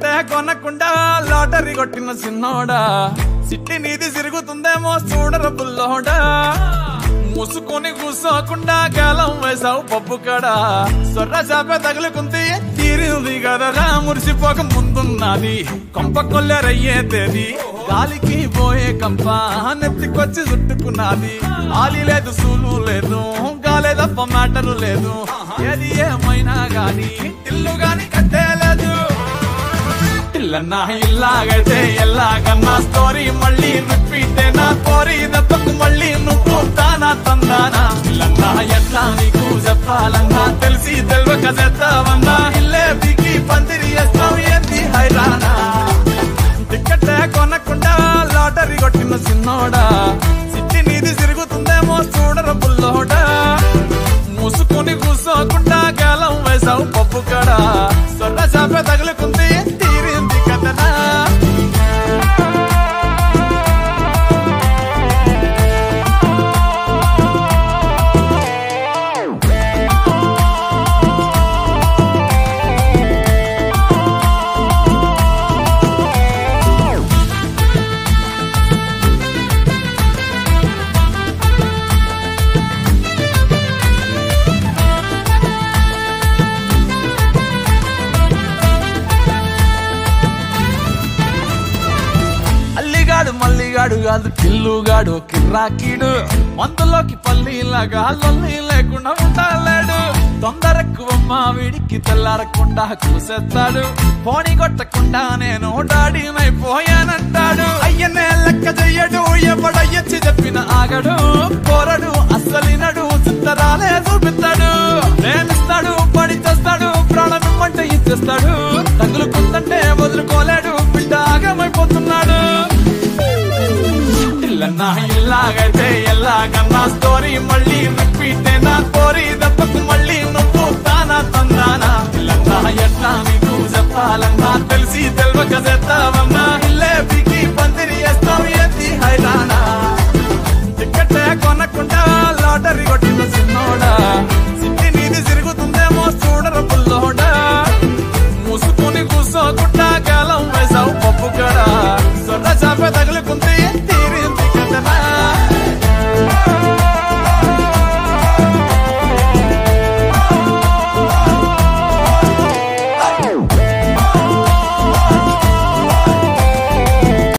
ticket కొనకుండా lottery కొట్టిన సిన్నోడా సిట్టి నీది తిరుగుతుందేమో చూడర బుల్లోడా మూసుకొని కూసోకుండా గాలం వేసావు పప్పు కడ సొర్ర చాప తగులుకుంది తీరింది కదరా మురిసిపోక ముందున్నది కొంప కొల్లెరయ్యే తేది గాలికి పోయే కంప నెత్తికొచ్చి చుట్టుకున్నది ఆలి లేదు సూలు లేదు గాలే తప్ప మ్యాటరు లేదు ఏది ఏమైనా గాని ఇల్లు గాని కట్టేలేదు ఇల్లన్నా ఇల్లాగైతే ఎల్లాగన్నా స్టోరీ మళ్ళీ రిపీటేనా కోరి దెబ్బకు మళ్ళీ నువ్వు తానా తందానా ఇల్లన్నా ఎట్లా నీకు చెప్పాలన్నా తెలిసి తెల్వక చేస్తావన్నా ఇల్లే బిగి పందిరి వేస్తావు ఏంది హైరానా టికెట్ కొనకుండా లాటరీ కొట్టిన సిన్నోడా సిట్టి నీది తిరుగుతుందేమో చూడర బుల్లోడా మూసుకొని కూసోకుండా గాలం వేసావు పప్పు కడ సొర్ర చాప తగులుకుంది తీరింది కథనా మల్లిగాడు కాదు కిల్లుగాడు కిర్రాకీడు మందులోకి పల్లీలాగా లొల్లి లేకుండా ఉండలేడు తొందరెక్కువమ్మా వీడికి తెల్లారకుండా కూసేస్తాడు పోనీ కొట్టకుండా నేను డాడీనైపోయానంటాడు అయ్యనే లెక్క చెయ్యడు ఎవడయ్యచ్చి చెప్పిన ఆగడు పోరడు అస్సలినడు చిత్తరాలే చూపిస్తాడు ప్రేమిస్తాడు పడి చేస్తాడు ప్రాణం ఇమ్మంటే ఇచ్చేస్తాడు తగులుకుందంటే వదులుకోలేడు బిడ్డ ఆగమైపోతున్నాడు ఇల్లన్నా ఇల్లాగైతే ఎల్లాగన్నా స్టోరీ మళ్ళీ రిపీటేనా కోరి దెబ్బకు మళ్ళీ